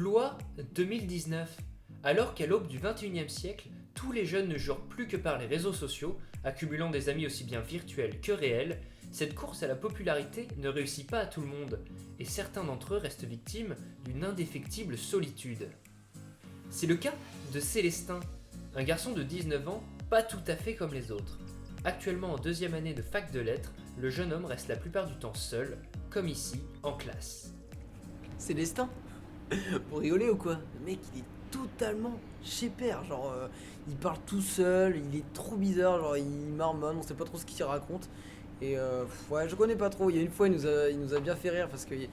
Blois 2019. Alors qu'à l'aube du XXIe siècle, tous les jeunes ne jurent plus que par les réseaux sociaux, accumulant des amis aussi bien virtuels que réels, cette course à la popularité ne réussit pas à tout le monde, et certains d'entre eux restent victimes d'une indéfectible solitude. C'est le cas de Célestin, un garçon de 19 ans, pas tout à fait comme les autres. Actuellement en deuxième année de fac de lettres, le jeune homme reste la plupart du temps seul, comme ici, en classe. Célestin. Pour rigoler ou quoi? Le mec il est totalement chez père, genre il parle tout seul, il est trop bizarre, genre il marmonne, on sait pas trop ce qu'il raconte. Et ouais, je connais pas trop. Il y a une fois il nous a bien fait rire parce que je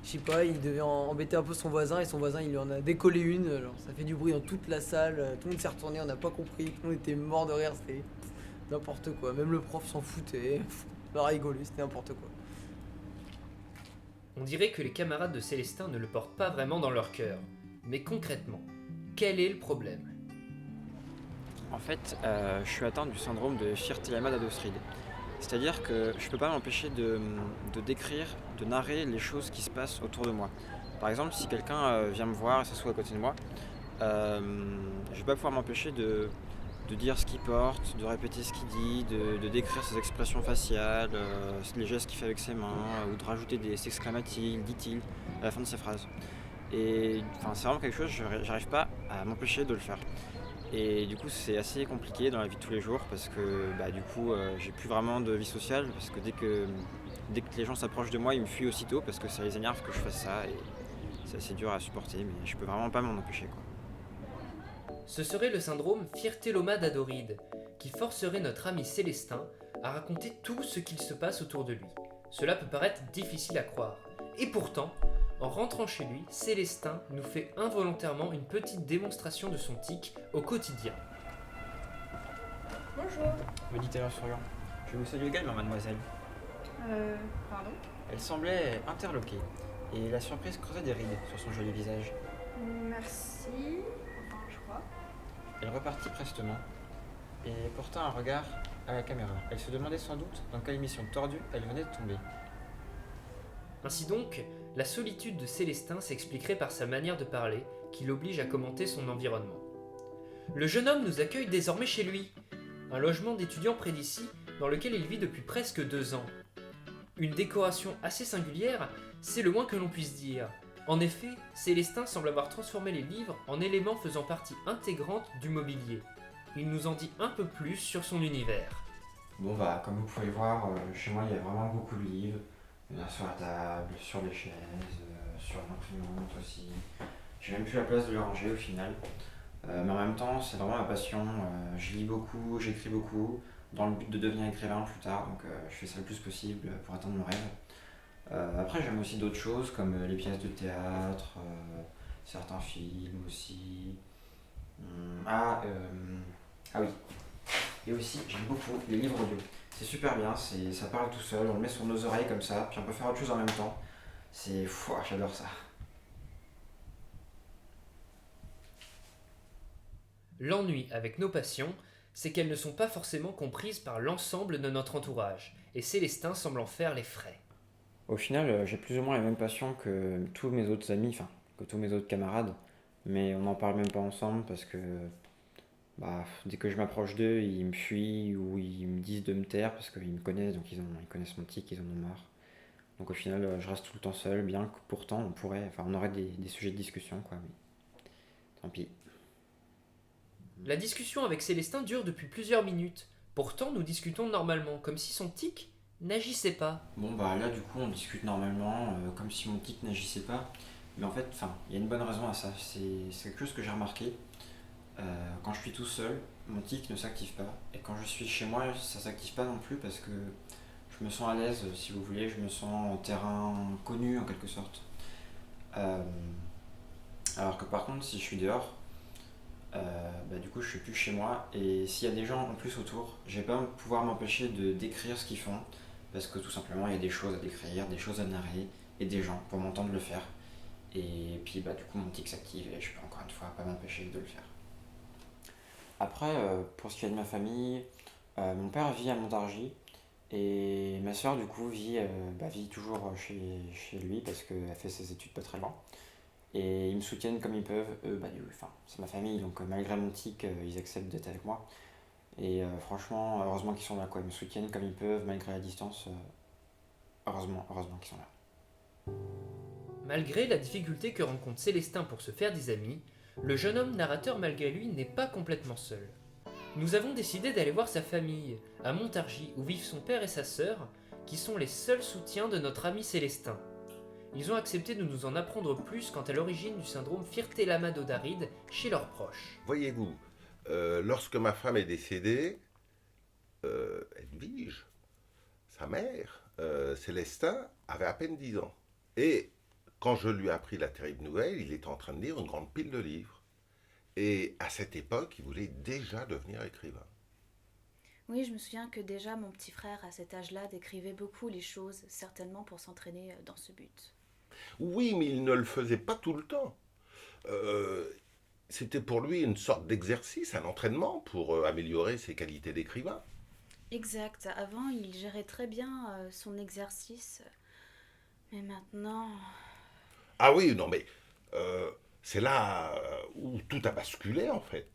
sais pas, il devait embêter un peu son voisin et son voisin il lui en a décollé une, genre ça fait du bruit dans toute la salle, tout le monde s'est retourné, on n'a pas compris, tout le monde était mort de rire, c'était n'importe quoi, même le prof s'en foutait, on a rigolé, c'était n'importe quoi. On dirait que les camarades de Célestin ne le portent pas vraiment dans leur cœur. Mais concrètement, quel est le problème? En fait, je suis atteint du syndrome de Firth-Yamada-Dostrid. C'est-à-dire que je peux pas m'empêcher de décrire, de narrer les choses qui se passent autour de moi. Par exemple, si quelqu'un vient me voir et s'assoit à côté de moi, je vais pas pouvoir m'empêcher de dire ce qu'il porte, de répéter ce qu'il dit, de décrire ses expressions faciales, les gestes qu'il fait avec ses mains, ou de rajouter des exclamatifs, dit-il, à la fin de ses phrases. Et enfin, c'est vraiment quelque chose, j'arrive pas à m'empêcher de le faire. Et du coup, c'est assez compliqué dans la vie de tous les jours parce que du coup, j'ai plus vraiment de vie sociale parce que dès que les gens s'approchent de moi, ils me fuient aussitôt parce que ça les énerve que je fasse ça et c'est assez dur à supporter, mais je peux vraiment pas m'en empêcher, quoi. Ce serait le syndrome Firth-Yamada-Dostrid, qui forcerait notre ami Célestin à raconter tout ce qu'il se passe autour de lui. Cela peut paraître difficile à croire. Et pourtant, en rentrant chez lui, Célestin nous fait involontairement une petite démonstration de son tic au quotidien. Bonjour. Me dit alors souriant. Je vous salue également, mademoiselle. Pardon. Elle semblait interloquée et la surprise creusait des rides sur son joli visage. Merci. Enfin, je crois. Elle repartit prestement et porta un regard à la caméra. Elle se demandait sans doute dans quelle émission tordue elle venait de tomber. Ainsi donc, la solitude de Célestin s'expliquerait par sa manière de parler, qui l'oblige à commenter son environnement. Le jeune homme nous accueille désormais chez lui, un logement d'étudiant près d'ici, dans lequel il vit depuis presque 2 ans. Une décoration assez singulière, c'est le moins que l'on puisse dire. En effet, Célestin semble avoir transformé les livres en éléments faisant partie intégrante du mobilier. Il nous en dit un peu plus sur son univers. Bon comme vous pouvez voir, chez moi il y a vraiment beaucoup de livres. Il y en a sur la table, sur les chaises, sur l'imprimante aussi. J'ai même plus la place de les ranger au final. Mais en même temps, c'est vraiment ma passion. Je lis beaucoup, j'écris beaucoup, dans le but de devenir écrivain plus tard, donc je fais ça le plus possible pour atteindre mon rêve. Après, j'aime aussi d'autres choses comme les pièces de théâtre, certains films aussi. Ah oui. Et aussi, j'aime beaucoup les livres audio. C'est super bien, ça parle tout seul, on le met sur nos oreilles comme ça, puis on peut faire autre chose en même temps. J'adore ça. L'ennui avec nos passions, c'est qu'elles ne sont pas forcément comprises par l'ensemble de notre entourage, et Célestin semble en faire les frais. Au final, j'ai plus ou moins les mêmes passions que tous mes autres amis, enfin, que tous mes autres camarades, mais on n'en parle même pas ensemble parce que dès que je m'approche d'eux, ils me fuient ou ils me disent de me taire parce qu'ils me connaissent, donc ils connaissent mon tic, ils en ont marre. Donc au final, je reste tout le temps seul, bien que pourtant on aurait des sujets de discussion, quoi, mais tant pis. La discussion avec Célestin dure depuis plusieurs minutes. Pourtant, nous discutons normalement, comme si son tic n'agissait pas. Bon là du coup on discute normalement, comme si mon tic n'agissait pas. Mais en fait, il y a une bonne raison à ça. C'est quelque chose que j'ai remarqué. Quand je suis tout seul, mon tic ne s'active pas. Et quand je suis chez moi, ça s'active pas non plus parce que je me sens à l'aise, si vous voulez, je me sens en terrain connu en quelque sorte. Alors que par contre, si je suis dehors, du coup je suis plus chez moi et s'il y a des gens en plus autour, je vais pas pouvoir m'empêcher de décrire ce qu'ils font parce que tout simplement il y a des choses à décrire, des choses à narrer et des gens pour m'entendre le faire. Et puis du coup mon tic s'active et je peux encore une fois pas m'empêcher de le faire. Après, pour ce qui est de ma famille, mon père vit à Montargis et ma soeur du coup vit toujours chez lui parce qu'elle fait ses études pas très loin. Et ils me soutiennent comme ils peuvent. Eux, enfin, c'est ma famille, donc malgré mon tic, ils acceptent d'être avec moi. Et franchement, heureusement qu'ils sont là, quoi. Ils me soutiennent comme ils peuvent, malgré la distance. Heureusement qu'ils sont là. Malgré la difficulté que rencontre Célestin pour se faire des amis, le jeune homme narrateur malgré lui n'est pas complètement seul. Nous avons décidé d'aller voir sa famille, à Montargis, où vivent son père et sa sœur, qui sont les seuls soutiens de notre ami Célestin. Ils ont accepté de nous en apprendre plus quant à l'origine du syndrome Firth-Lama-Dodaride chez leurs proches. Voyez-vous, lorsque ma femme est décédée, Edwige, sa mère, Célestin, avait à peine 10 ans. Et quand je lui ai appris la terrible nouvelle, il était en train de lire une grande pile de livres. Et à cette époque, il voulait déjà devenir écrivain. Oui, je me souviens que déjà mon petit frère, à cet âge-là, décrivait beaucoup les choses, certainement pour s'entraîner dans ce but. Oui, mais il ne le faisait pas tout le temps. C'était pour lui une sorte d'exercice, un entraînement pour améliorer ses qualités d'écrivain. Exact. Avant, il gérait très bien son exercice. Mais maintenant... Ah oui, non mais c'est là où tout a basculé en fait.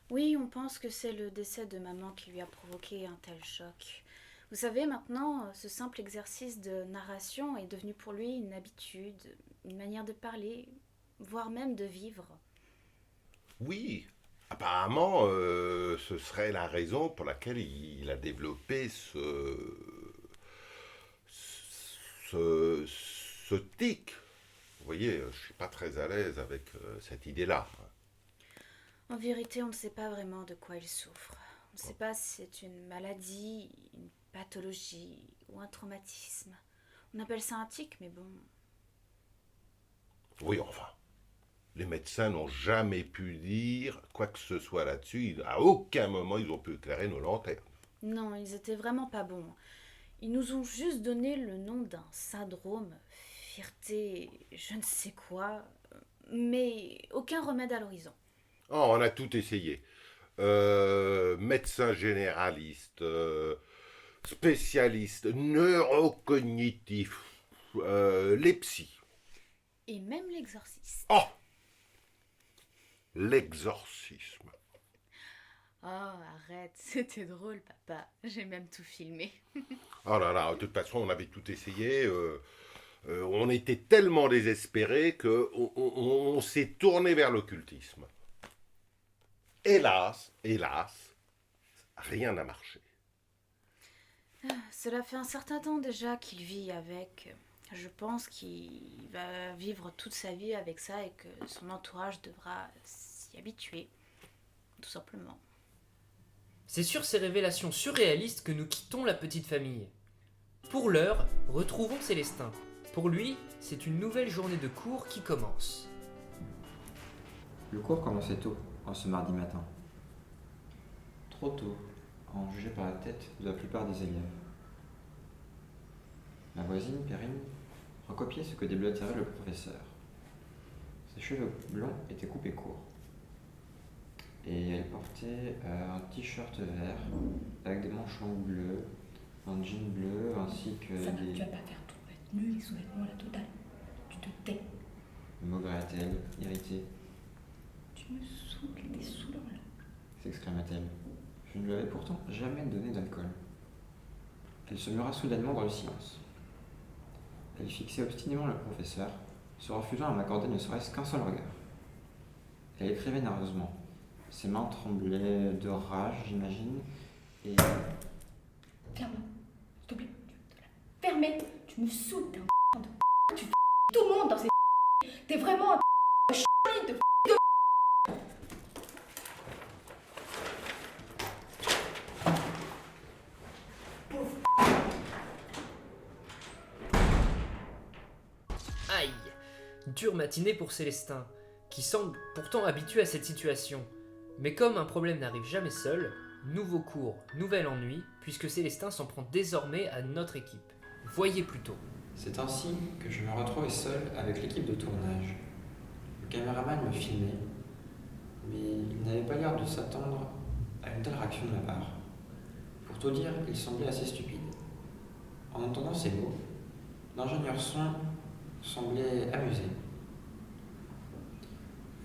Oui, on pense que c'est le décès de maman qui lui a provoqué un tel choc. Vous savez, maintenant, ce simple exercice de narration est devenu pour lui une habitude, une manière de parler, voire même de vivre. Oui, apparemment, ce serait la raison pour laquelle il a développé ce tic. Vous voyez, je ne suis pas très à l'aise avec cette idée-là. En vérité, on ne sait pas vraiment de quoi il souffre. On ne sait pas si c'est une maladie, une pathologie ou un traumatisme. On appelle ça un tic, mais bon... Oui, enfin, les médecins n'ont jamais pu dire quoi que ce soit là-dessus. À aucun moment, ils ont pu éclairer nos lanternes. Non, ils étaient vraiment pas bons. Ils nous ont juste donné le nom d'un syndrome, fierté, je ne sais quoi, mais aucun remède à l'horizon. Oh, on a tout essayé. Médecin généraliste, spécialiste, neurocognitif, les psys. Et même l'exorciste. Oh, l'exorcisme. Oh, arrête, c'était drôle, papa. J'ai même tout filmé. Oh là là, de toute façon, on avait tout essayé. On était tellement désespérés qu'on s'est tourné vers l'occultisme. Hélas, rien n'a marché. Cela fait un certain temps déjà qu'il vit avec. Je pense qu'il va vivre toute sa vie avec ça et que son entourage devra s'y habituer, tout simplement. C'est sur ces révélations surréalistes que nous quittons la petite famille. Pour l'heure, retrouvons Célestin. Pour lui, c'est une nouvelle journée de cours qui commence. Le cours commençait tôt, en ce mardi matin. Trop tôt, en juger par la tête de la plupart des élèves. Ma voisine, Perrine, recopiait ce que déblatérait le professeur. Ses cheveux blonds étaient coupés courts. Et elle portait un t-shirt vert avec des manchons bleus, un jean bleu ainsi que Ça va, des... tu vas pas faire tout être nu et sous-vêtements à la totale. Tu te tais. Maugréa-t-elle, irritée, Tu me saoules avec tes saoulants là. s'exclama-t-elle. Je ne lui avais pourtant jamais donné d'alcool. Elle se mura soudainement dans le silence. Elle fixait obstinément le professeur, se refusant à m'accorder ne serait-ce qu'un seul regard. Elle écrivait nerveusement. Ses mains tremblaient de rage, j'imagine, et... Ferme-la, s'il te plaît. Fermez. Tu me saoules, t'es un de tu fais tout le monde dans ces t'es vraiment un de Aïe! Dure matinée pour Célestin, qui semble pourtant habitué à cette situation. Mais comme un problème n'arrive jamais seul, nouveau cours, nouvel ennui, puisque Célestin s'en prend désormais à notre équipe. Voyez plutôt. C'est ainsi que je me retrouvais seul avec l'équipe de tournage. Le caméraman me filmait, mais il n'avait pas l'air de s'attendre à une telle réaction de ma part. Pour tout dire, il semblait assez stupide. En entendant ces mots, l'ingénieur son semblait amusé.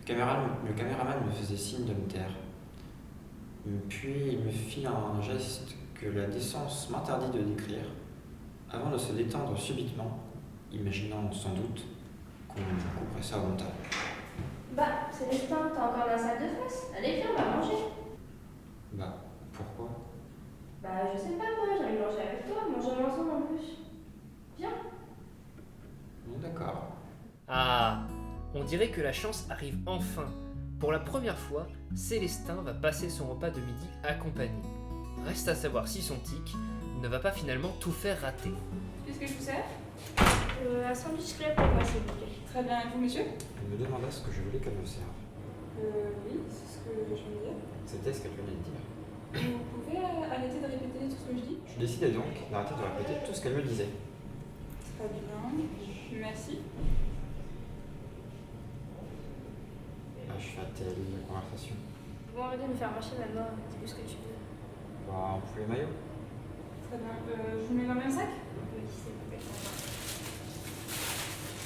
Le caméraman me faisait signe de me taire. Puis il me fit un geste que la décence m'interdit de décrire, avant de se détendre subitement, imaginant sans doute qu'on couperait ça au montage. Bah, Célestin, t'as encore la salle de face. Allez, viens, on va manger. Bah, pourquoi? Bah, je sais pas, moi, j'ai envie de manger avec toi. Mangeons ensemble en plus. Viens. Bon, d'accord. Ah, on dirait que la chance arrive enfin. Pour la première fois, Célestin va passer son repas de midi accompagné. Reste à savoir si son tic ne va pas finalement tout faire rater. Qu'est-ce que je vous sers? Un sandwich club pour moi, s'il vous plaît. Très bien, et vous, monsieur? Elle me demanda ce que je voulais qu'elle me serve. Oui, c'est ce que je veux dire. C'était ce qu'elle venait de dire. Vous pouvez arrêter de répéter tout ce que je dis? Je décidai donc d'arrêter de répéter tout ce qu'elle me disait. Très bien. Merci. Acheva-t-elle la conversation? Bon, arrête de me faire marcher maintenant. Dis-lui ce que tu veux. Bah, un poulet maillot. Très bien. Je vous mets dans le même sac? Oui, s'il vous plaît.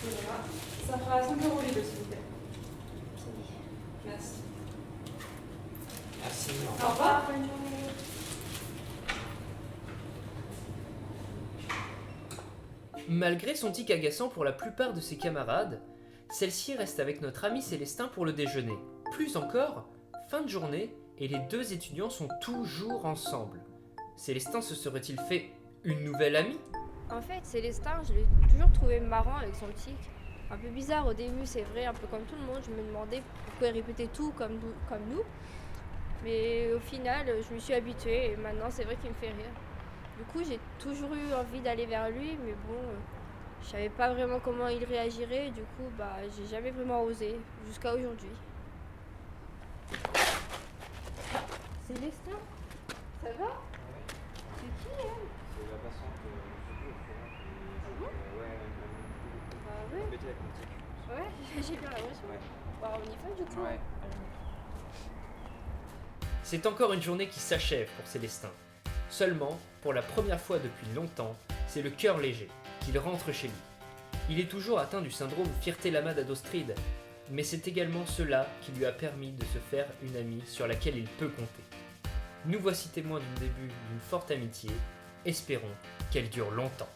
Voilà. Ça fera 5 € les deux, s'il vous plaît. C'est Merci. Merci. Au revoir. Bonne journée. Malgré son tic agaçant pour la plupart de ses camarades, celle-ci reste avec notre ami Célestin pour le déjeuner. Plus encore, fin de journée et les deux étudiants sont toujours ensemble. Célestin se serait-il fait une nouvelle amie? En fait, Célestin, je l'ai toujours trouvé marrant avec son tic. Un peu bizarre au début, c'est vrai, un peu comme tout le monde. Je me demandais pourquoi il répétait tout comme nous. Mais au final, je me suis habituée et maintenant, c'est vrai qu'il me fait rire. Du coup, j'ai toujours eu envie d'aller vers lui, mais bon, je savais pas vraiment comment il réagirait. Du coup, bah, j'ai jamais vraiment osé, jusqu'à aujourd'hui. Célestin, ça va? C'est qui, elle? C'est la passante bon Ah ouais? avec mon tic. Ouais, j'ai bien l'impression. Ouais. Bah, on y va du coup. Ouais. C'est encore une journée qui s'achève pour Célestin. Seulement, pour la première fois depuis longtemps, c'est le cœur léger qu'il rentre chez lui. Il est toujours atteint du syndrome Firté-Lama-d'Adostride, mais c'est également cela qui lui a permis de se faire une amie sur laquelle il peut compter. Nous voici témoins du début d'une forte amitié, espérons qu'elle dure longtemps.